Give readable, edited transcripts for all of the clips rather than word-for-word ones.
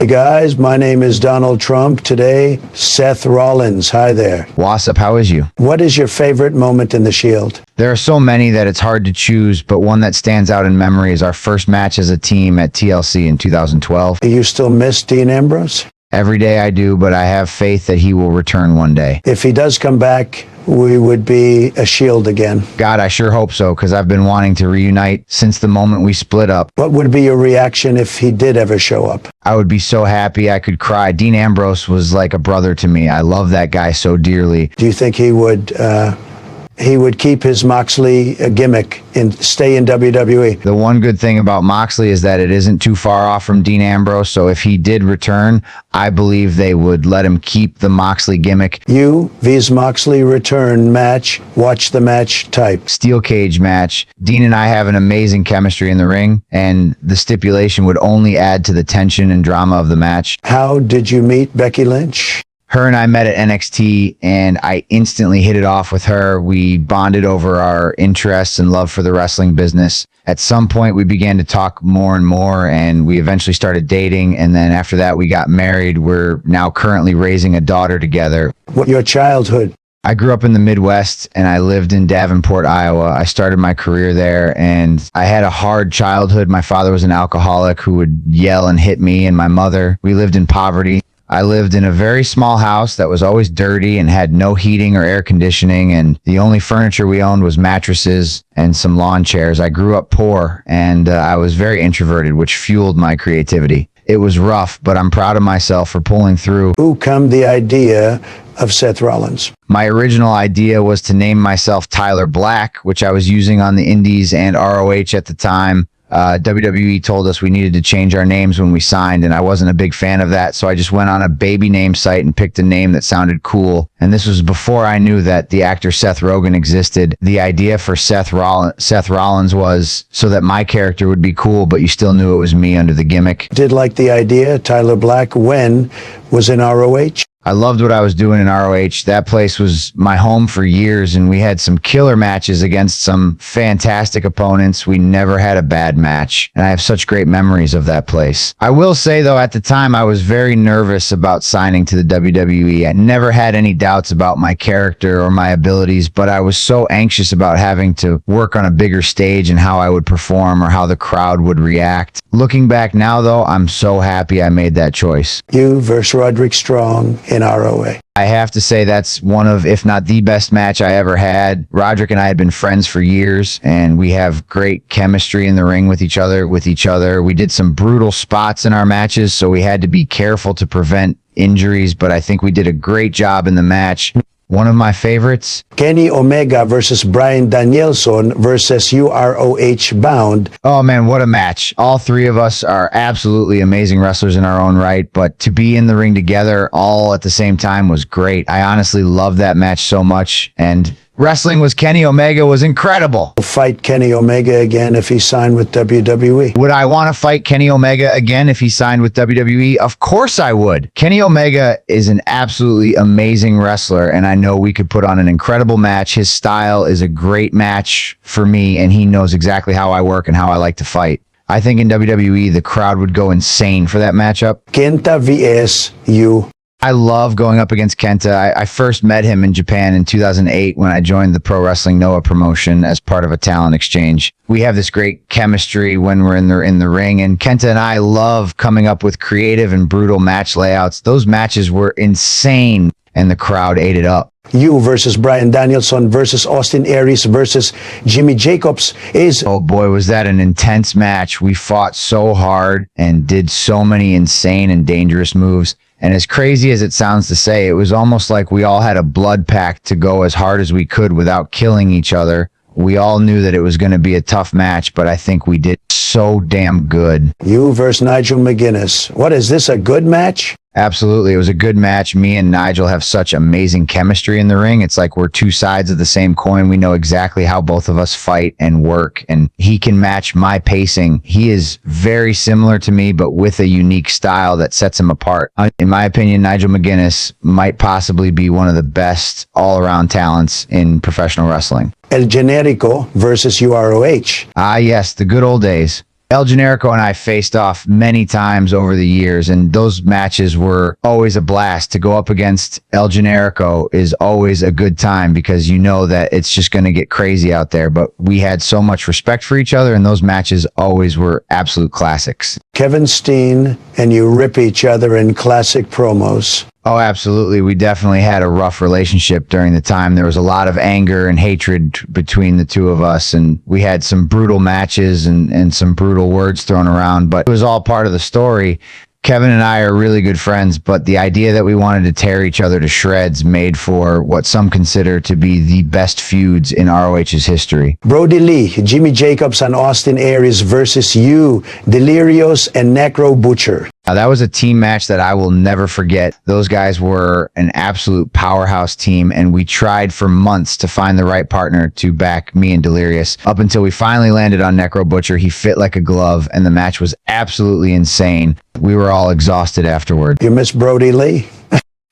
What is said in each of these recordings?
Hey guys, my name is Donald Trump. Today, Seth Rollins. Hi there. What's up? How is you? What is your favorite moment in the Shield? There are so many that it's hard to choose, but one that stands out in memory is our first match as a team at TLC in 2012. Do you still miss Dean Ambrose? Every day I do, but I have faith that he will return one day. If he does come back, we would be a Shield again. God, I sure hope so, because I've been wanting to reunite since the moment we split up. What would be your reaction if he did ever show up? I would be so happy I could cry. Dean Ambrose was like a brother to me. I love that guy so dearly. Do you think he would keep his Moxley gimmick and stay in WWE? The one good thing about Moxley is that it isn't too far off from Dean Ambrose, so if he did return, I believe they would let him keep the Moxley gimmick. You, vs. Moxley return match, watch the match type. Steel cage match. Dean and I have an amazing chemistry in the ring, and the stipulation would only add to the tension and drama of the match. How did you meet Becky Lynch? Her and I met at NXT, and I instantly hit it off with her. We bonded over our interests and love for the wrestling business. At some point, we began to talk more and more, and we eventually started dating. And then after that, we got married. We're now currently raising a daughter together. What your childhood? I grew up in the Midwest, and I lived in Davenport, Iowa. I started my career there, and I had a hard childhood. My father was an alcoholic who would yell and hit me, and my mother. We lived in poverty. I lived in a very small house that was always dirty and had no heating or air conditioning, and the only furniture we owned was mattresses and some lawn chairs. I grew up poor, and I was very introverted, which fueled my creativity. It was rough, but I'm proud of myself for pulling through. Who come the idea of Seth Rollins? My original idea was to name myself Tyler Black, which I was using on the Indies and ROH at the time. WWE told us we needed to change our names when we signed, and I wasn't a big fan of that, so I just went on a baby name site and picked a name that sounded cool. And this was before I knew that the actor Seth Rogen existed. The idea for Seth Rollins was so that my character would be cool, but you still knew it was me under the gimmick. Did like the idea. Tyler Black when was in ROH? I loved what I was doing in ROH. That place was my home for years, and we had some killer matches against some fantastic opponents. We never had a bad match, and I have such great memories of that place. I will say, though, at the time, I was very nervous about signing to the WWE. I never had any doubts about my character or my abilities, but I was so anxious about having to work on a bigger stage and how I would perform or how the crowd would react. Looking back now, though, I'm so happy I made that choice. You versus Roderick Strong in ROH. I have to say that's one of, if not the best match I ever had. Roderick and I had been friends for years, and we have great chemistry in the ring with each other. We did some brutal spots in our matches, so we had to be careful to prevent injuries, but I think we did a great job in the match. One of my favorites, Kenny Omega versus Bryan Danielson versus UROH Bound. Oh man, what a match. All three of us are absolutely amazing wrestlers in our own right, but to be in the ring together all at the same time was great. I honestly loved that match so much, and wrestling with Kenny Omega was incredible. Fight Kenny Omega again if he signed with WWE. Would I want to fight Kenny Omega again if he signed with WWE? Of course I would. Kenny Omega is an absolutely amazing wrestler, and I know we could put on an incredible match. His style is a great match for me, and he knows exactly how I work and how I like to fight. I think in WWE, the crowd would go insane for that matchup. Kenta vs. you. I love going up against Kenta. I first met him in Japan in 2008 when I joined the Pro Wrestling Noah promotion as part of a talent exchange. We have this great chemistry when we're in the ring, and Kenta and I love coming up with creative and brutal match layouts. Those matches were insane, and the crowd ate it up. You versus Bryan Danielson versus Austin Aries versus Jimmy Jacobs is... Oh boy, was that an intense match. We fought so hard and did so many insane and dangerous moves. And as crazy as it sounds to say, it was almost like we all had a blood pact to go as hard as we could without killing each other. We all knew that it was going to be a tough match, but I think we did so damn good. You versus Nigel McGuinness. What is this, a good match? Absolutely. It was a good match. Me and Nigel have such amazing chemistry in the ring. It's like we're two sides of the same coin. We know exactly how both of us fight and work, and he can match my pacing. He is very similar to me, but with a unique style that sets him apart. In my opinion, Nigel McGuinness might possibly be one of the best all-around talents in professional wrestling. El Generico versus UROH. Ah, yes, the good old days. El Generico and I faced off many times over the years, and those matches were always a blast. To go up against El Generico is always a good time because you know that it's just going to get crazy out there. But we had so much respect for each other, and those matches always were absolute classics. Kevin Steen and you rip each other in classic promos. Oh, absolutely. We definitely had a rough relationship during the time. There was a lot of anger and hatred between the two of us, and we had some brutal matches and some brutal words thrown around, but it was all part of the story. Kevin and I are really good friends, but the idea that we wanted to tear each other to shreds made for what some consider to be the best feuds in ROH's history. Brody Lee, Jimmy Jacobs and Austin Aries versus you, Delirious and Necro Butcher. Now, that was a team match that I will never forget. Those guys were an absolute powerhouse team, and we tried for months to find the right partner to back me and Delirious up until we finally landed on Necro Butcher. He fit like a glove, and the match was absolutely insane. We were all exhausted afterward. You miss Brody Lee?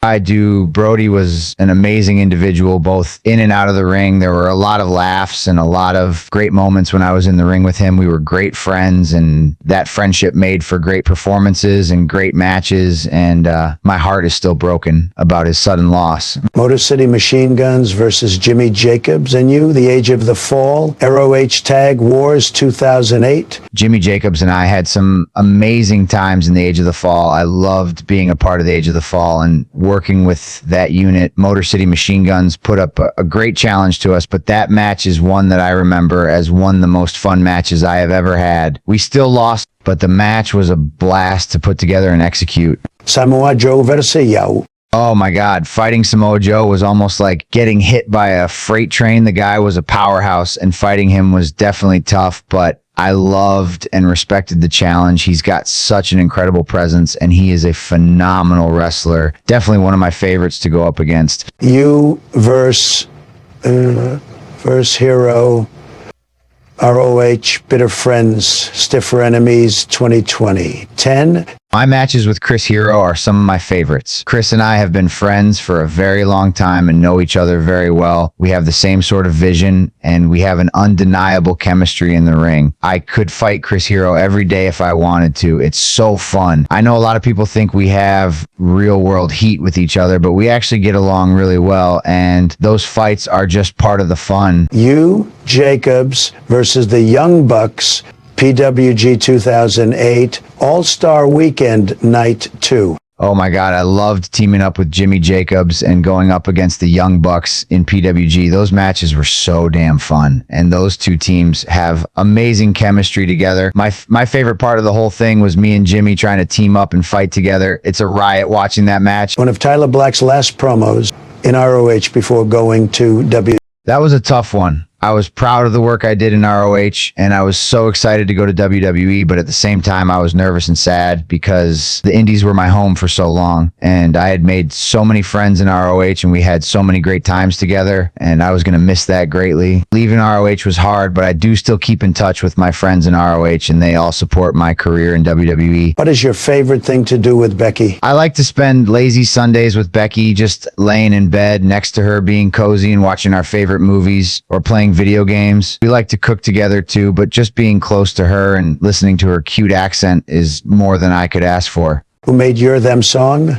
I do. Brody was an amazing individual, both in and out of the ring. There were a lot of laughs and a lot of great moments when I was in the ring with him. We were great friends, and that friendship made for great performances and great matches. And my heart is still broken about his sudden loss. Motor City Machine Guns versus Jimmy Jacobs and you, The Age of the Fall, ROH Tag Wars 2008. Jimmy Jacobs and I had some amazing times in the Age of the Fall. I loved being a part of the Age of the Fall and working with that unit. Motor City Machine Guns put up a great challenge to us, but that match is one that I remember as one of the most fun matches I have ever had. We still lost, but the match was a blast to put together and execute. Samoa Joe versus Yao. Oh my God, fighting Samoa Joe was almost like getting hit by a freight train. The guy was a powerhouse, and fighting him was definitely tough, but I loved and respected the challenge. He's got such an incredible presence, and he is a phenomenal wrestler. Definitely one of my favorites to go up against. You versus Hero, ROH, Bitter Friends, Stiffer Enemies 2020. 10. My matches with Chris Hero are some of my favorites. Chris and I have been friends for a very long time and know each other very well. We have the same sort of vision, and we have an undeniable chemistry in the ring. I could fight Chris Hero every day if I wanted to. It's so fun. I know a lot of people think we have real world heat with each other, but we actually get along really well, and those fights are just part of the fun. You, Jacobs versus the Young Bucks, PWG 2008, All-Star Weekend Night 2. Oh my God, I loved teaming up with Jimmy Jacobs and going up against the Young Bucks in PWG. Those matches were so damn fun, and those two teams have amazing chemistry together. My favorite part of the whole thing was me and Jimmy trying to team up and fight together. It's a riot watching that match. One of Tyler Black's last promos in ROH before going to WWE. That was a tough one. I was proud of the work I did in ROH, and I was so excited to go to WWE, but at the same time, I was nervous and sad because the Indies were my home for so long, and I had made so many friends in ROH, and we had so many great times together, and I was going to miss that greatly. Leaving ROH was hard, but I do still keep in touch with my friends in ROH, and they all support my career in WWE. What is your favorite thing to do with Becky? I like to spend lazy Sundays with Becky, just laying in bed next to her, being cozy and watching our favorite movies or playing video games. We like to cook together too, but just being close to her and listening to her cute accent is more than I could ask for. Who made your them song?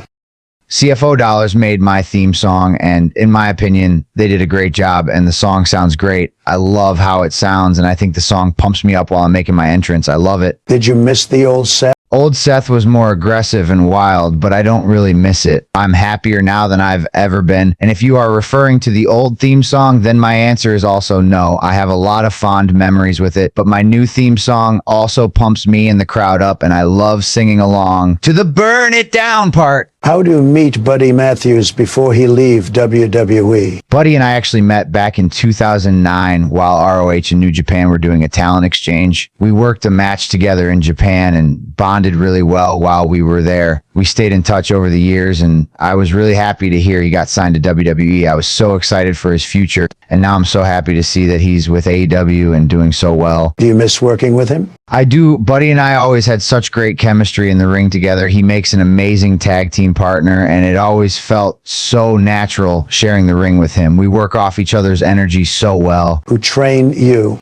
CFO Dollars made my theme song, and in my opinion, they did a great job, and the song sounds great. I love how it sounds, and I think the song pumps me up while I'm making my entrance. I love it. Did you miss the old Seth? Old Seth was more aggressive and wild, but I don't really miss it. I'm happier now than I've ever been. And if you are referring to the old theme song, then my answer is also no. I have a lot of fond memories with it, but my new theme song also pumps me and the crowd up, and I love singing along to the burn it down part. How do you meet Buddy Matthews before he leave WWE? Buddy and I actually met back in 2009 while ROH and New Japan were doing a talent exchange. We worked a match together in Japan and bonded really well while we were there. We stayed in touch over the years, and I was really happy to hear he got signed to WWE. I was so excited for his future, and now I'm so happy to see that he's with AEW and doing so well. Do you miss working with him? I do. Buddy and I always had such great chemistry in the ring together. He makes an amazing tag team partner, and it always felt so natural sharing the ring with him. We work off each other's energy so well. Who train you?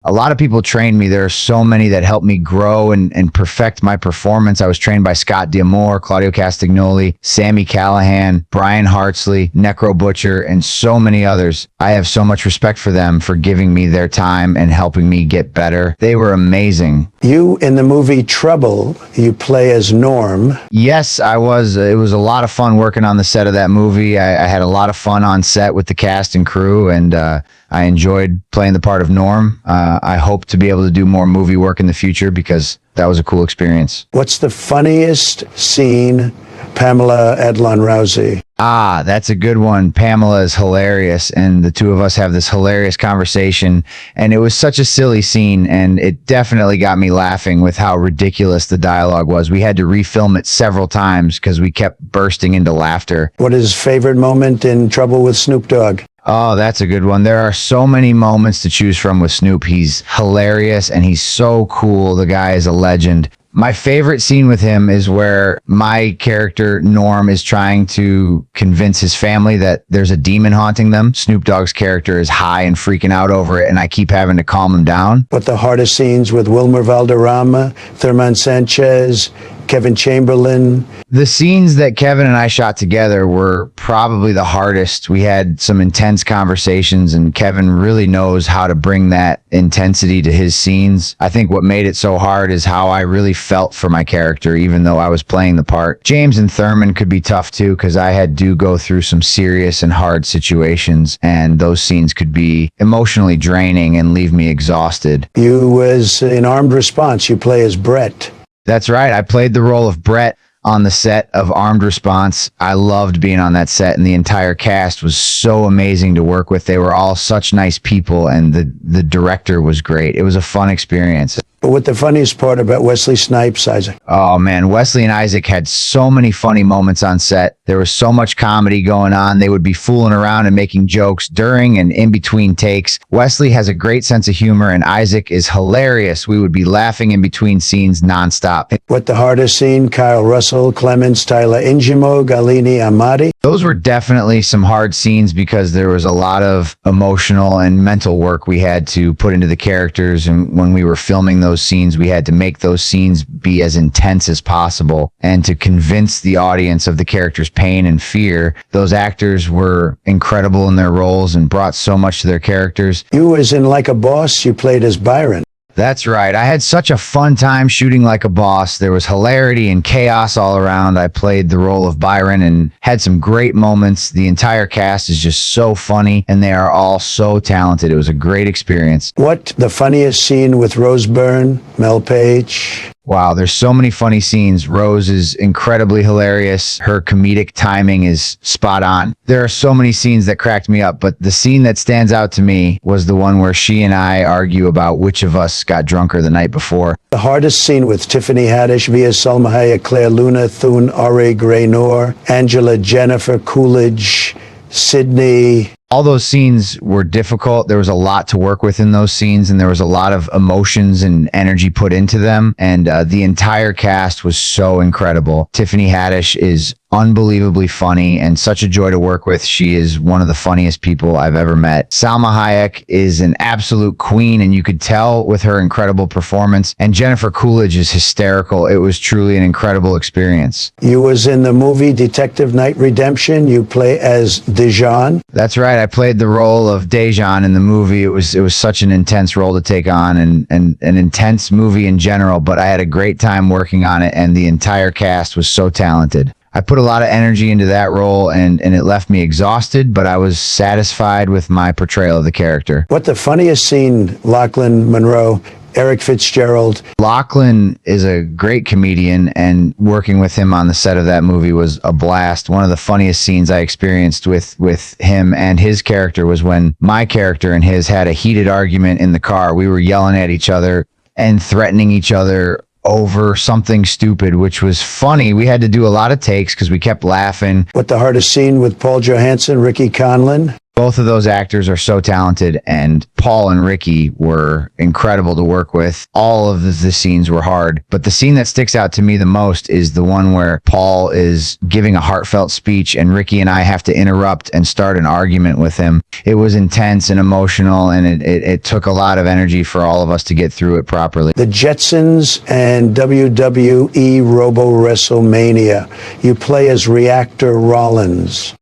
A lot of people trained me. There are so many that helped me grow and perfect my performance. I was trained by Scott D'Amore, Claudio Castagnoli, Sammy Callahan, Brian Hartsley, Necro Butcher, and so many others. I have so much respect for them for giving me their time and helping me get better. They were amazing. You, in the movie Trouble, you play as Norm. Yes, I was. It was a lot of fun working on the set of that movie. I had a lot of fun on set with the cast and crew, and I enjoyed playing the part of Norm. I hope to be able to do more movie work in the future because that was a cool experience. What's the funniest scene, Pamela Adlon Rousey? Ah, that's a good one. Pamela is hilarious, and the two of us have this hilarious conversation, and it was such a silly scene, and it definitely got me laughing with how ridiculous the dialogue was. We had to refilm it several times because we kept bursting into laughter. What is his favorite moment in Trouble with Snoop Dogg? Oh, that's a good one. There are so many moments to choose from with Snoop. He's hilarious, and he's so cool. The guy is a legend. My favorite scene with him is where my character, Norm, is trying to convince his family that there's a demon haunting them. Snoop Dogg's character is high and freaking out over it, and I keep having to calm him down. What the hardest scenes with Wilmer Valderrama, Thurman Sanchez, Kevin Chamberlain? The scenes that Kevin and I shot together were probably the hardest. We had some intense conversations, and Kevin really knows how to bring that intensity to his scenes. I think what made it so hard is how I really felt for my character, even though I was playing the part. James and Thurman could be tough too, because I had to go through some serious and hard situations, and those scenes could be emotionally draining and leave me exhausted. You was in Armed Response, you play as Brett. That's right. I played the role of Brett on the set of Armed Response. I loved being on that set, and the entire cast was so amazing to work with. They were all such nice people, and the director was great. It was a fun experience. But what the funniest part about Wesley Snipes, Isaac? Oh man, Wesley and Isaac had so many funny moments on set. There was so much comedy going on. They would be fooling around and making jokes during and in between takes. Wesley has a great sense of humor, and Isaac is hilarious. We would be laughing in between scenes nonstop. What the hardest scene, Kyle Russell, Clemens, Tyler Ingimo, Galini, Amati? Those were definitely some hard scenes because there was a lot of emotional and mental work we had to put into the characters. And when we were filming those scenes, we had to make those scenes be as intense as possible. And to convince the audience of the character's pain and fear, those actors were incredible in their roles and brought so much to their characters. You was in Like a Boss, you played as Byron. That's right. I had such a fun time shooting Like a Boss. There was hilarity and chaos all around. I played the role of Byron and had some great moments. The entire cast is just so funny, and they are all so talented. It was a great experience. What the funniest scene with Rose Byrne, Mel Page? Wow, there's so many funny scenes. Rose is incredibly hilarious. Her comedic timing is spot on. There are so many scenes that cracked me up, but the scene that stands out to me was the one where she and I argue about which of us got drunker the night before. The hardest scene with Tiffany Haddish, Via Salma Hayek, Claire Luna, Thune, Ari Graynor, Angela, Jennifer, Coolidge, Sydney. All those scenes were difficult. There was a lot to work with in those scenes, and there was a lot of emotions and energy put into them. And the entire cast was so incredible. Tiffany Haddish is unbelievably funny and such a joy to work with. She is one of the funniest people I've ever met. Salma Hayek is an absolute queen, and you could tell with her incredible performance. And Jennifer Coolidge is hysterical. It was truly an incredible experience. You was in the movie Detective Night Redemption. You play as Dijon. That's right. I played the role of Dejan in the movie. It was such an intense role to take on, and an intense movie in general, but I had a great time working on it, and the entire cast was so talented. I put a lot of energy into that role, and it left me exhausted, but I was satisfied with my portrayal of the character. What the funniest scene, Lachlan Monroe, Eric Fitzgerald? Lachlan is a great comedian, and working with him on the set of that movie was a blast. One of the funniest scenes I experienced with him and his character was when my character and his had a heated argument in the car. We were yelling at each other and threatening each other over something stupid, which was funny. We had to do a lot of takes because we kept laughing. What the hardest scene with Paul Johansson, Ricky Conlon? Both of those actors are so talented, and Paul and Ricky were incredible to work with. All of the scenes were hard, but the scene that sticks out to me the most is the one where Paul is giving a heartfelt speech and Ricky and I have to interrupt and start an argument with him. It was intense and emotional, and it took a lot of energy for all of us to get through it properly. The Jetsons and WWE Robo WrestleMania. You play as Reactor Rollins.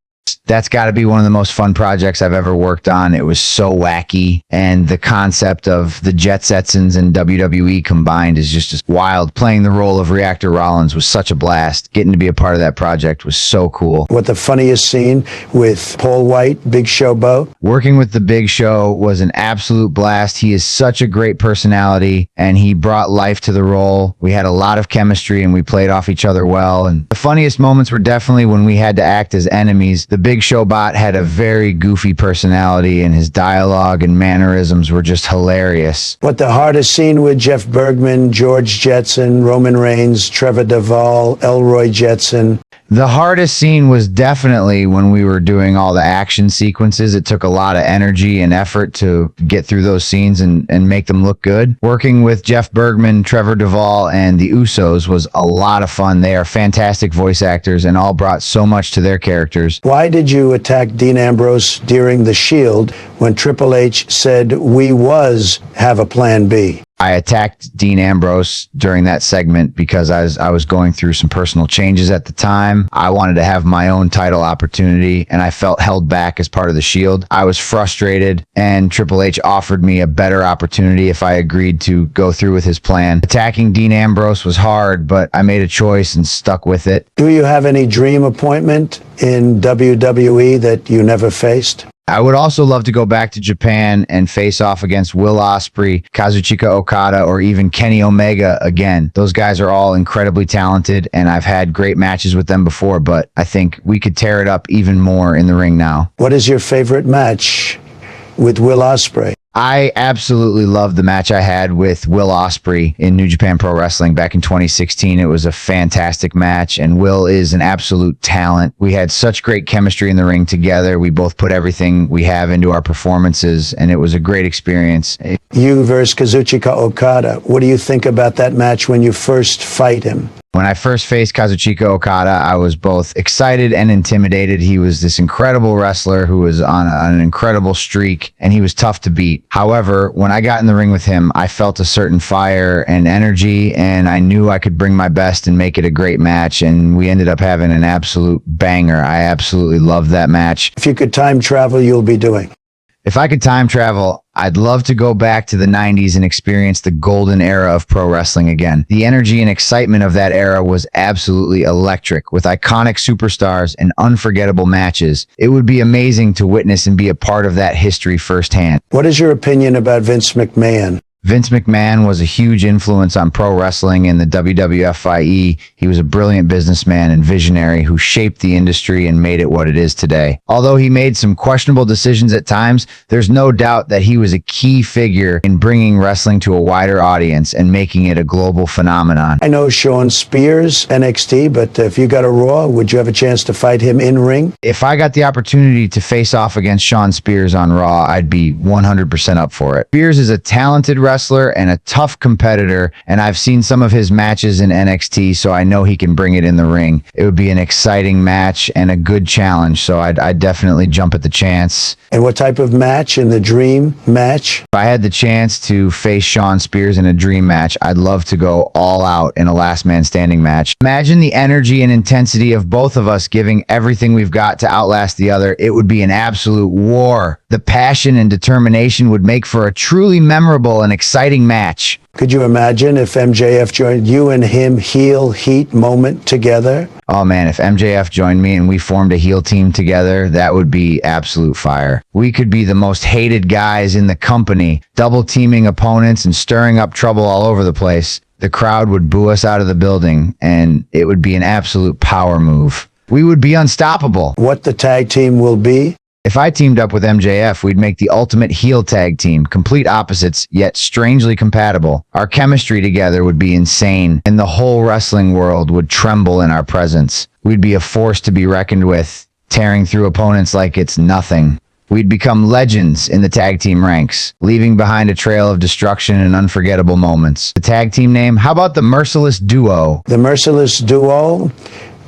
That's got to be one of the most fun projects I've ever worked on. It was so wacky, and the concept of the Jetsons and WWE combined is just wild. Playing the role of Reactor Rollins was such a blast. Getting to be a part of that project was so cool. What the funniest scene with Paul White, Big Show Bo? Working with the Big Show was an absolute blast. He is such a great personality, and he brought life to the role. We had a lot of chemistry, and we played off each other well. And the funniest moments were definitely when we had to act as enemies. The Big Show bot had a very goofy personality, and his dialogue and mannerisms were just hilarious. What the hardest scene with Jeff Bergman, George Jetson, Roman Reigns, Trevor Duvall, Elroy Jetson? The hardest scene was definitely when we were doing all the action sequences. It took a lot of energy and effort to get through those scenes and make them look good. Working with Jeff Bergman, Trevor Duvall, and the Usos was a lot of fun. They are fantastic voice actors and all brought so much to their characters. Why did you attack Dean Ambrose during the Shield when Triple H said we have a plan B? I attacked Dean Ambrose during that segment because I was going through some personal changes at the time. I wanted to have my own title opportunity, and I felt held back as part of the Shield. I was frustrated, and Triple H offered me a better opportunity if I agreed to go through with his plan. Attacking Dean Ambrose was hard, but I made a choice and stuck with it. Do you have any dream appointment in WWE that you never faced? I would also love to go back to Japan and face off against Will Ospreay, Kazuchika Okada, or even Kenny Omega again. Those guys are all incredibly talented, and I've had great matches with them before, but I think we could tear it up even more in the ring now. What is your favorite match with Will Ospreay? I absolutely loved the match I had with Will Ospreay in New Japan Pro Wrestling back in 2016. It was a fantastic match, and Will is an absolute talent. We had such great chemistry in the ring together. We both put everything we have into our performances, and it was a great experience. You versus Kazuchika Okada. What do you think about that match when you first fight him? When I first faced Kazuchika Okada, I was both excited and intimidated. He was this incredible wrestler who was on an incredible streak, and he was tough to beat. However, when I got in the ring with him, I felt a certain fire and energy, and I knew I could bring my best and make it a great match, and we ended up having an absolute banger. I absolutely loved that match. If you could time travel, you'll be doing? If I could time travel, I'd love to go back to the 90s and experience the golden era of pro wrestling again. The energy and excitement of that era was absolutely electric, with iconic superstars and unforgettable matches. It would be amazing to witness and be a part of that history firsthand. What is your opinion about Vince McMahon? Vince McMahon was a huge influence on pro wrestling and the WWFIE. He was a brilliant businessman and visionary who shaped the industry and made it what it is today. Although he made some questionable decisions at times, there's no doubt that he was a key figure in bringing wrestling to a wider audience and making it a global phenomenon. I know Sean Spears, NXT, but if you got a Raw, would you have a chance to fight him in ring? If I got the opportunity to face off against Sean Spears on Raw, I'd be 100% up for it. Spears is a talented wrestler and a tough competitor, and I've seen some of his matches in NXT, so I know he can bring it in the ring. It would be an exciting match and a good challenge, so I'd definitely jump at the chance. And what type of match in the dream match? If I had the chance to face Sean Spears in a dream match, I'd love to go all out in a last man standing match. Imagine the energy and intensity of both of us giving everything we've got to outlast the other. It would be an absolute war. The passion and determination would make for a truly memorable and exciting match. Could you imagine if MJF joined you and him heel heat moment together? Oh man, if MJF joined me and we formed a heel team together, that would be absolute fire. We could be the most hated guys in the company, double teaming opponents and stirring up trouble all over the place. The crowd would boo us out of the building, and it would be an absolute power move. We would be unstoppable. What the tag team will be? If I teamed up with MJF, we'd make the ultimate heel tag team, complete opposites, yet strangely compatible. Our chemistry together would be insane, and the whole wrestling world would tremble in our presence. We'd be a force to be reckoned with, tearing through opponents like it's nothing. We'd become legends in the tag team ranks, leaving behind a trail of destruction and unforgettable moments. The tag team name? How about the Merciless Duo? The Merciless Duo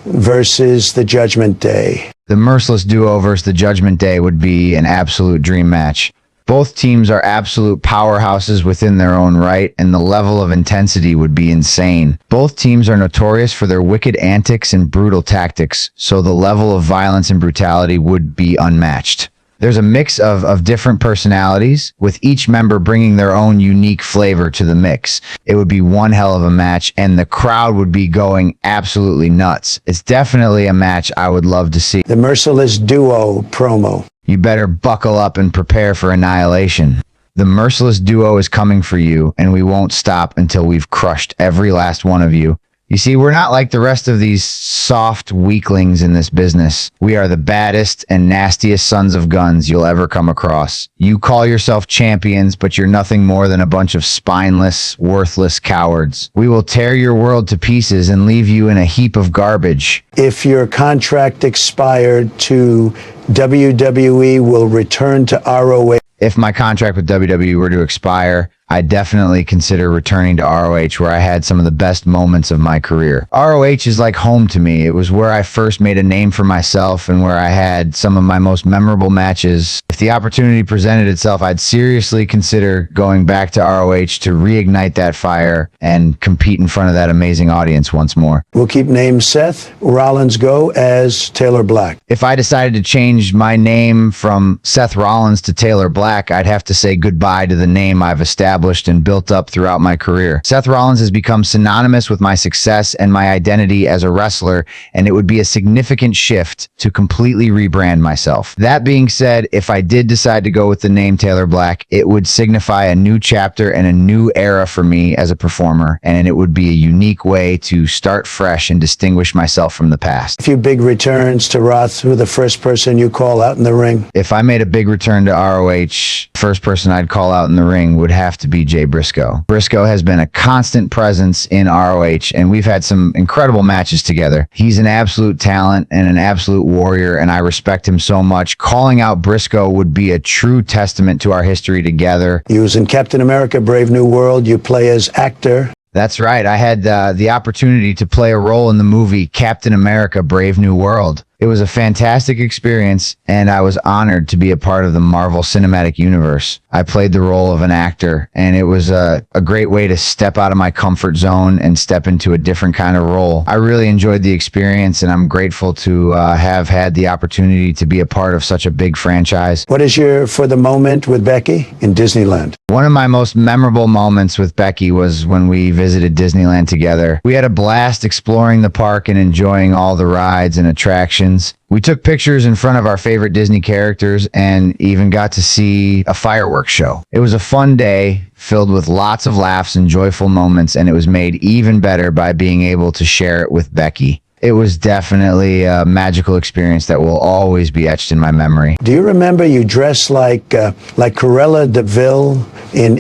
versus the Judgment Day. The Merciless Duo versus the Judgment Day would be an absolute dream match. Both teams are absolute powerhouses within their own right, and the level of intensity would be insane. Both teams are notorious for their wicked antics and brutal tactics, so the level of violence and brutality would be unmatched. There's a mix of different personalities, with each member bringing their own unique flavor to the mix. It would be one hell of a match, and the crowd would be going absolutely nuts. It's definitely a match I would love to see. The Merciless Duo promo. You better buckle up and prepare for annihilation. The Merciless Duo is coming for you, and we won't stop until we've crushed every last one of you. You see, we're not like the rest of these soft weaklings in this business. We are the baddest and nastiest sons of guns you'll ever come across. You call yourself champions, but you're nothing more than a bunch of spineless, worthless cowards. We will tear your world to pieces and leave you in a heap of garbage. If your contract expired to WWE, will return to ROH. If my contract with WWE were to expire, I definitely consider returning to ROH, where I had some of the best moments of my career. ROH is like home to me. It was where I first made a name for myself and where I had some of my most memorable matches. If the opportunity presented itself, I'd seriously consider going back to ROH to reignite that fire and compete in front of that amazing audience once more. We'll keep name Seth Rollins go as Taylor Black. If I decided to change my name from Seth Rollins to Taylor Black, I'd have to say goodbye to the name I've established and built up throughout my career. Seth Rollins has become synonymous with my success and my identity as a wrestler, and it would be a significant shift to completely rebrand myself. That being said, if I did decide to go with the name Taylor Black, it would signify a new chapter and a new era for me as a performer, and it would be a unique way to start fresh and distinguish myself from the past. A few big returns to Roth. Who the first person you call out in the ring? If I made a big return to ROH, first person I'd call out in the ring would have to be Jay Briscoe. Briscoe has been a constant presence in ROH, and we've had some incredible matches together. He's an absolute talent and an absolute warrior, and I respect him so much. Calling out Briscoe would be a true testament to our history together. He was in Captain America, Brave New World. You play as actor. That's right. I had the opportunity to play a role in the movie Captain America, Brave New World. It was a fantastic experience, and I was honored to be a part of the Marvel Cinematic Universe. I played the role of an actor, and it was a great way to step out of my comfort zone and step into a different kind of role. I really enjoyed the experience, and I'm grateful to have had the opportunity to be a part of such a big franchise. What is your for the moment with Becky in Disneyland? One of my most memorable moments with Becky was when we visited Disneyland together. We had a blast exploring the park and enjoying all the rides and attractions. We took pictures in front of our favorite Disney characters and even got to see a fireworks show. It was a fun day filled with lots of laughs and joyful moments, and it was made even better by being able to share it with Becky. It was definitely a magical experience that will always be etched in my memory. Do you remember you dressed like Cruella de Vil in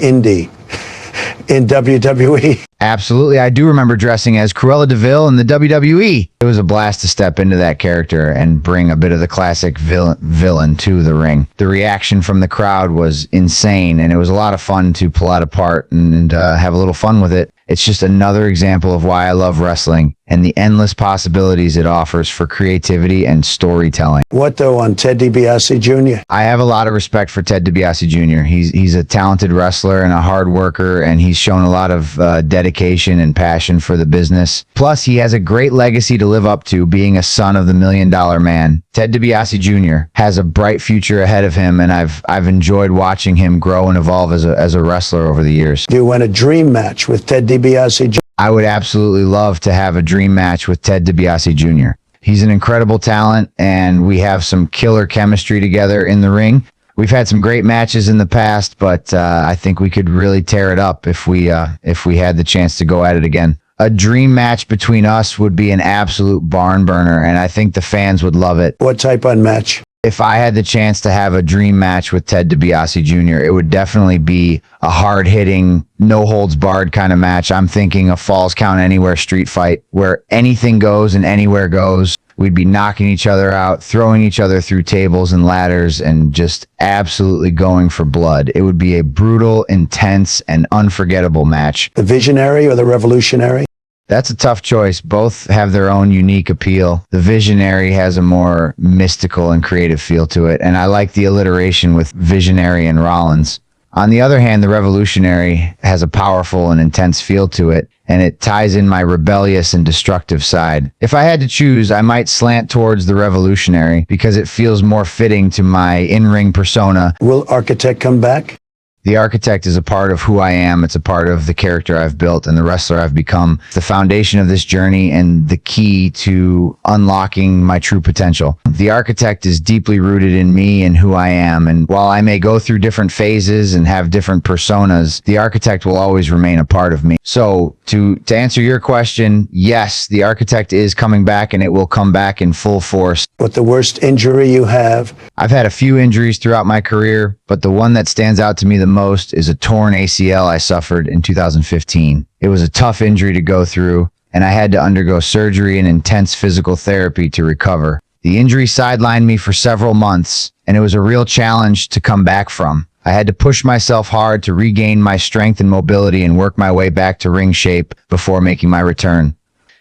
in WWE? Absolutely. I do remember dressing as Cruella de Vil in the WWE. It was a blast to step into that character and bring a bit of the classic villain to the ring. The reaction from the crowd was insane, and it was a lot of fun to pull out a part and have a little fun with it. It's just another example of why I love wrestling and the endless possibilities it offers for creativity and storytelling. What though on Ted DiBiase Jr.? I have a lot of respect for Ted DiBiase Jr. He's a talented wrestler and a hard worker, and he's shown a lot of dedication and passion for the business. Plus, he has a great legacy to live up to, being a son of the $1 Million Man. Ted DiBiase Jr. has a bright future ahead of him, and I've enjoyed watching him grow and evolve as a wrestler over the years. Do you want a dream match with Ted DiBiase Jr.? I would absolutely love to have a dream match with Ted DiBiase Jr. He's an incredible talent, and we have some killer chemistry together in the ring. We've had some great matches in the past, but I think we could really tear it up if we had the chance to go at it again. A dream match between us would be an absolute barn burner, and I think the fans would love it. What type of match? If I had the chance to have a dream match with Ted DiBiase Jr., it would definitely be a hard-hitting, no-holds-barred kind of match. I'm thinking a Falls Count Anywhere street fight where anything goes and anywhere goes. We'd be knocking each other out, throwing each other through tables and ladders, and just absolutely going for blood. It would be a brutal, intense, and unforgettable match. The Visionary or the Revolutionary? That's a tough choice. Both have their own unique appeal. The Visionary has a more mystical and creative feel to it, and I like the alliteration with Visionary and Rollins. On the other hand, the Revolutionary has a powerful and intense feel to it, and it ties in my rebellious and destructive side. If I had to choose, I might slant towards the Revolutionary because it feels more fitting to my in-ring persona. Will Architect come back? The Architect is a part of who I am. It's a part of the character I've built and the wrestler I've become. The foundation of this journey and the key to unlocking my true potential. The Architect is deeply rooted in me and who I am. And while I may go through different phases and have different personas, the Architect will always remain a part of me. So to answer your question, yes, the Architect is coming back, and it will come back in full force. What the worst injury you have? I've had a few injuries throughout my career, but the one that stands out to me the most is a torn ACL I suffered in 2015. It was a tough injury to go through, and I had to undergo surgery and intense physical therapy to recover. The injury sidelined me for several months, and it was a real challenge to come back from. I had to push myself hard to regain my strength and mobility and work my way back to ring shape before making my return.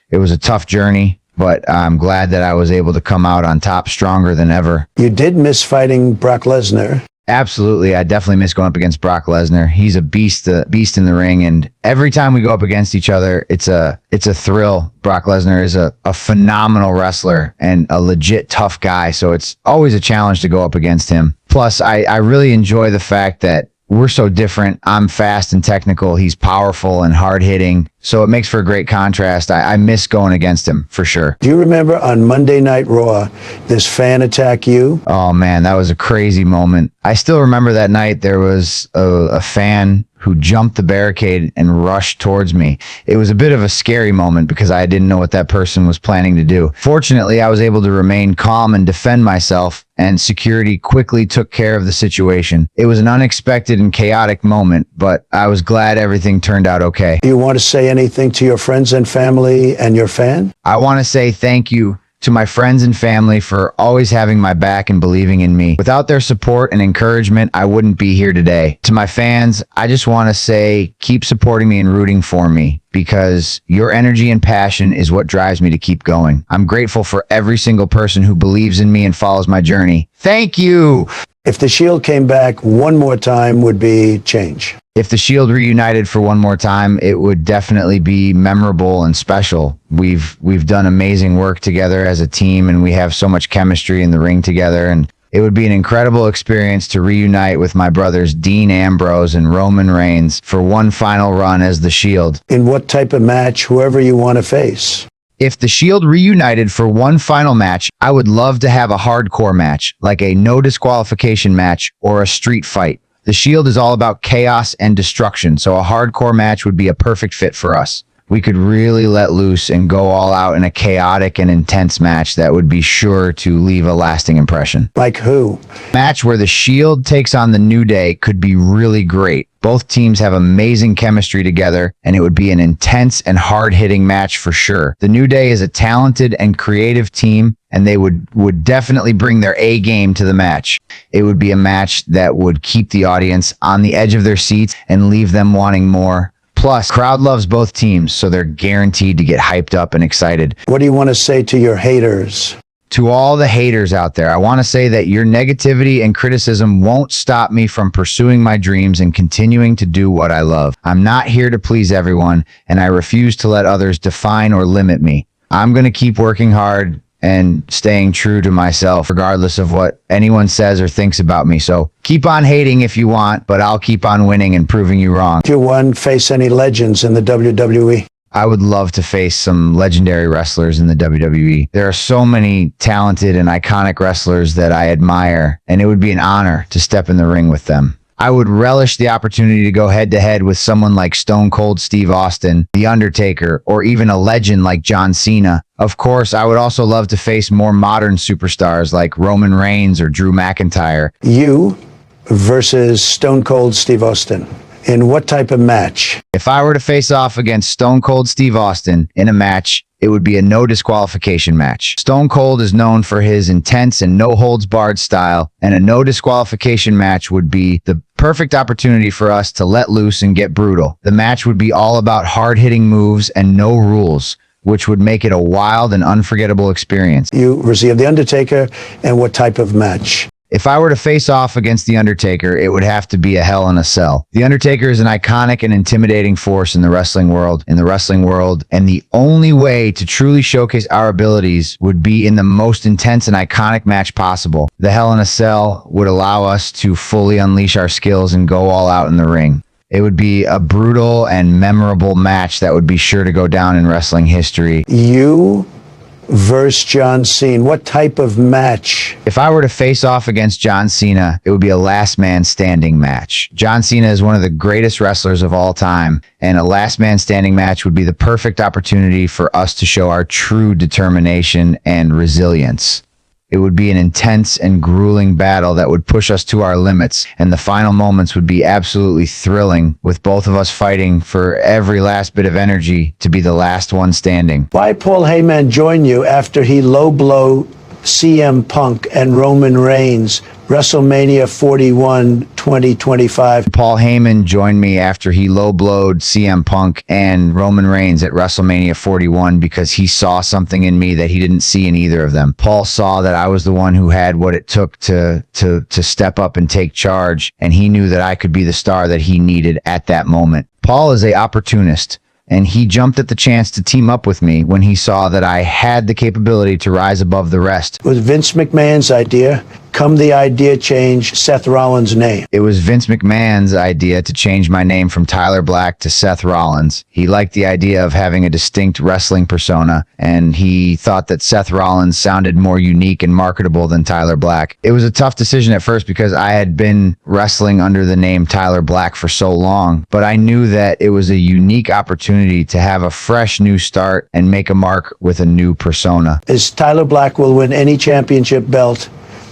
It was a tough journey, but I'm glad that I was able to come out on top stronger than ever. You did miss fighting Brock Lesnar. Absolutely. I definitely miss going up against Brock Lesnar. He's a beast in the ring. And every time we go up against each other, it's a thrill. Brock Lesnar is a phenomenal wrestler and a legit tough guy. So it's always a challenge to go up against him. Plus, I really enjoy the fact that we're so different. I'm fast and technical. He's powerful and hard hitting. So it makes for a great contrast. I miss going against him for sure. Do you remember on Monday Night Raw, this fan attack you? Oh man, that was a crazy moment. I still remember that night. There was a fan who jumped the barricade and rushed towards me. It was a bit of a scary moment because I didn't know what that person was planning to do. Fortunately, I was able to remain calm and defend myself, and security quickly took care of the situation. It was an unexpected and chaotic moment, but I was glad everything turned out okay. Do you want to say anything to your friends and family and your fan? I want to say thank you to my friends and family for always having my back and believing in me. Without their support and encouragement, I wouldn't be here today. To my fans, I just want to say keep supporting me and rooting for me, because your energy and passion is what drives me to keep going. I'm grateful for every single person who believes in me and follows my journey. Thank you. If the Shield came back one more time, would be change. If the Shield reunited for one more time, it would definitely be memorable and special. We've done amazing work together as a team, and we have so much chemistry in the ring together, and it would be an incredible experience to reunite with my brothers Dean Ambrose and Roman Reigns for one final run as the Shield. In what type of match, whoever you want to face? If the Shield reunited for one final match, I would love to have a hardcore match, like a no disqualification match or a street fight. The Shield is all about chaos and destruction, so a hardcore match would be a perfect fit for us. We could really let loose and go all out in a chaotic and intense match that would be sure to leave a lasting impression. Like who? Match where the Shield takes on the New Day could be really great. Both teams have amazing chemistry together, and it would be an intense and hard-hitting match for sure. The New Day is a talented and creative team, and they would definitely bring their A game to the match. It would be a match that would keep the audience on the edge of their seats and leave them wanting more. Plus, crowd loves both teams, so they're guaranteed to get hyped up and excited. What do you want to say to your haters? To all the haters out there, I want to say that your negativity and criticism won't stop me from pursuing my dreams and continuing to do what I love. I'm not here to please everyone, and I refuse to let others define or limit me. I'm going to keep working hard and staying true to myself, regardless of what anyone says or thinks about me. So keep on hating if you want, but I'll keep on winning and proving you wrong. Do you want to face any legends in the WWE? I would love to face some legendary wrestlers in the WWE. There are so many talented and iconic wrestlers that I admire, and it would be an honor to step in the ring with them. I would relish the opportunity to go head-to-head with someone like Stone Cold Steve Austin, The Undertaker, or even a legend like John Cena. Of course, I would also love to face more modern superstars like Roman Reigns or Drew McIntyre. You versus Stone Cold Steve Austin. In what type of match? If I were to face off against Stone Cold Steve Austin in a match, it would be a no disqualification match. Stone Cold is known for his intense and no holds barred style, and a no disqualification match would be the perfect opportunity for us to let loose and get brutal. The match would be all about hard hitting moves and no rules, which would make it a wild and unforgettable experience. You receive The Undertaker, and what type of match? If I were to face off against The Undertaker, it would have to be a Hell in a Cell. The Undertaker is an iconic and intimidating force in the wrestling world, and the only way to truly showcase our abilities would be in the most intense and iconic match possible. The Hell in a Cell would allow us to fully unleash our skills and go all out in the ring. It would be a brutal and memorable match that would be sure to go down in wrestling history. You versus John Cena. What type of match? If I were to face off against John Cena, it would be a last man standing match. John Cena is one of the greatest wrestlers of all time, and a last man standing match would be the perfect opportunity for us to show our true determination and resilience. It would be an intense and grueling battle that would push us to our limits, and the final moments would be absolutely thrilling, with both of us fighting for every last bit of energy to be the last one standing. Why Paul Heyman join you after he low blow CM Punk and Roman Reigns, WrestleMania 41 2025? Paul Heyman joined me after he low-blowed CM Punk and Roman Reigns at WrestleMania 41 because he saw something in me that he didn't see in either of them. Paul saw that I was the one who had what it took to step up and take charge, and he knew that I could be the star that he needed at that moment. Paul is an opportunist, and he jumped at the chance to team up with me when he saw that I had the capability to rise above the rest. It was Vince McMahon's idea. Come the idea change Seth Rollins' name. It was Vince McMahon's idea to change my name from Tyler Black to Seth Rollins. He liked the idea of having a distinct wrestling persona, and he thought that Seth Rollins sounded more unique and marketable than Tyler Black. It was a tough decision at first because I had been wrestling under the name Tyler Black for so long, but I knew that it was a unique opportunity to have a fresh new start and make a mark with a new persona. Is Tyler Black will win any championship belt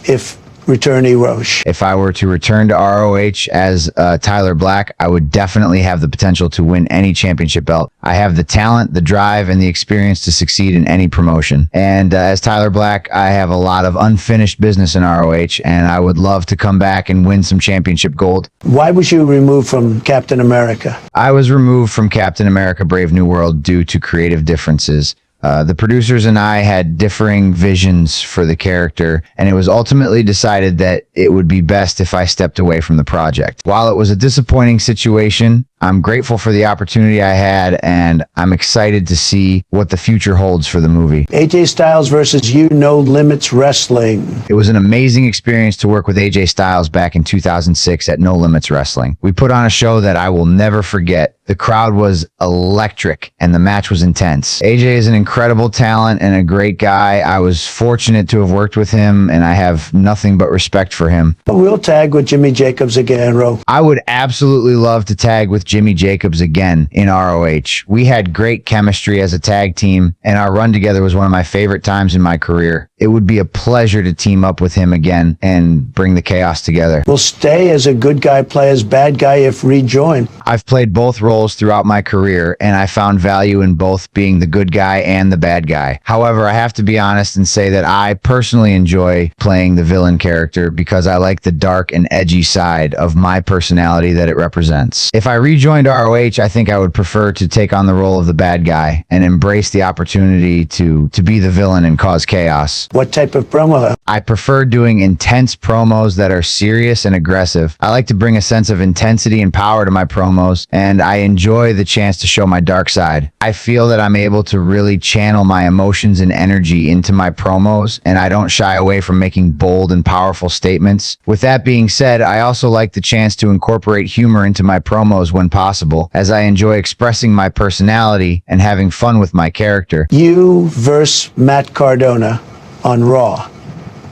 if returnee Roche? If I were to return to ROH as Tyler Black, I would definitely have the potential to win any championship belt. I have the talent, the drive, and the experience to succeed in any promotion. And as Tyler Black, I have a lot of unfinished business in ROH, and I would love to come back and win some championship gold. Why was you removed from Captain America? I was removed from Captain America Brave New World due to creative differences. The producers and I had differing visions for the character, and it was ultimately decided that it would be best if I stepped away from the project. While it was a disappointing situation, I'm grateful for the opportunity I had, and I'm excited to see what the future holds for the movie. AJ Styles versus you, No Limits Wrestling. It was an amazing experience to work with AJ Styles back in 2006 at No Limits Wrestling. We put on a show that I will never forget. The crowd was electric, and the match was intense. AJ is an incredible talent and a great guy. I was fortunate to have worked with him, and I have nothing but respect for him. We'll tag with Jimmy Jacobs again, Ro. I would absolutely love to tag with Jimmy Jacobs again in ROH. We had great chemistry as a tag team, and our run together was one of my favorite times in my career. It would be a pleasure to team up with him again and bring the chaos together. Will stay as a good guy, play as bad guy if rejoined. I've played both roles throughout my career, and I found value in both being the good guy and the bad guy. However, I have to be honest and say that I personally enjoy playing the villain character because I like the dark and edgy side of my personality that it represents. If I rejoined ROH, I think I would prefer to take on the role of the bad guy and embrace the opportunity to be the villain and cause chaos. What type of promo? I prefer doing intense promos that are serious and aggressive. I like to bring a sense of intensity and power to my promos, and I enjoy the chance to show my dark side. I feel that I'm able to really channel my emotions and energy into my promos, and I don't shy away from making bold and powerful statements. With that being said, I also like the chance to incorporate humor into my promos when possible, as I enjoy expressing my personality and having fun with my character. You versus Matt Cardona on Raw.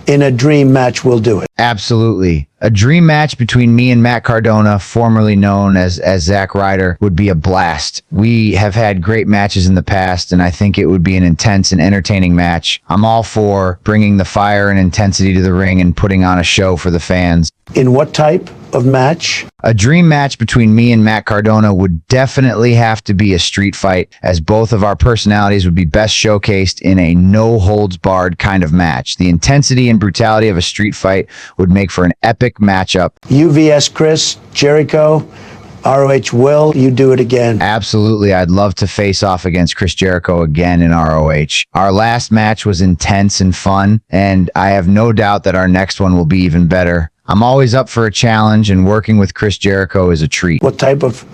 In a dream match, we'll do it. Absolutely. A dream match between me and Matt Cardona, formerly known as Zack Ryder, would be a blast. We have had great matches in the past, and I think it would be an intense and entertaining match. I'm all for bringing the fire and intensity to the ring and putting on a show for the fans. In what type of match? A dream match between me and Matt Cardona would definitely have to be a street fight, as both of our personalities would be best showcased in a no-holds-barred kind of match. The intensity and brutality of a street fight would make for an epic matchup. UVS Chris Jericho, ROH Will, you do it again. Absolutely, I'd love to face off against Chris Jericho again in ROH. Our last match was intense and fun, and I have no doubt that our next one will be even better. I'm always up for a challenge, and working with Chris Jericho is a treat. What type of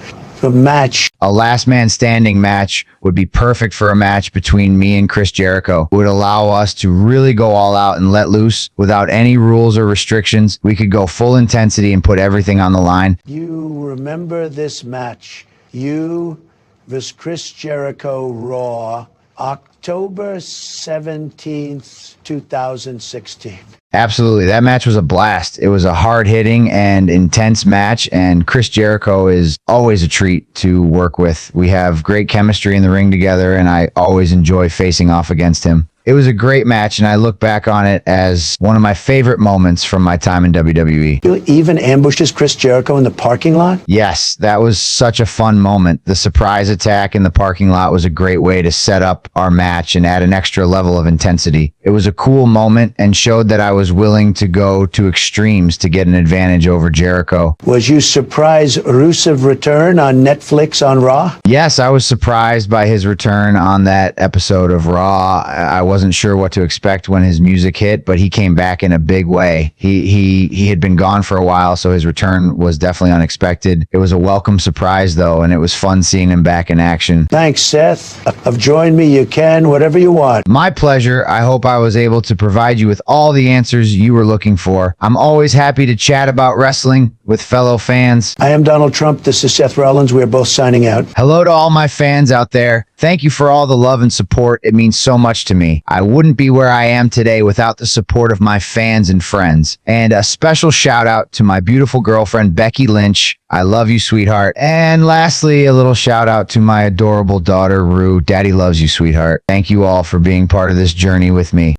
match? A last man standing match would be perfect for a match between me and Chris Jericho. It would allow us to really go all out and let loose without any rules or restrictions. We could go full intensity and put everything on the line. You remember this match. You vs. Chris Jericho Raw, October 17th, 2016. Absolutely. That match was a blast. It was a hard-hitting and intense match, and Chris Jericho is always a treat to work with. We have great chemistry in the ring together, and I always enjoy facing off against him. It was a great match, and I look back on it as one of my favorite moments from my time in WWE. You even ambushes Chris Jericho in the parking lot? Yes, that was such a fun moment. The surprise attack in the parking lot was a great way to set up our match and add an extra level of intensity. It was a cool moment and showed that I was willing to go to extremes to get an advantage over Jericho. Was you surprised Rusev return on Netflix on Raw? Yes, I was surprised by his return on that episode of Raw. I wasn't sure what to expect when his music hit, but he came back in a big way. He had been gone for a while, so his return was definitely unexpected. It was a welcome surprise, though, and it was fun seeing him back in action. Thanks, Seth. Of join me, you can, whatever you want. My pleasure. I hope I was able to provide you with all the answers you were looking for. I'm always happy to chat about wrestling with fellow fans. I am Donald Trump. This is Seth Rollins. We are both signing out. Hello to all my fans out there. Thank you for all the love and support. It means so much to me. I wouldn't be where I am today without the support of my fans and friends. And a special shout out to my beautiful girlfriend, Becky Lynch. I love you, sweetheart. And lastly, a little shout out to my adorable daughter, Rue. Daddy loves you, sweetheart. Thank you all for being part of this journey with me.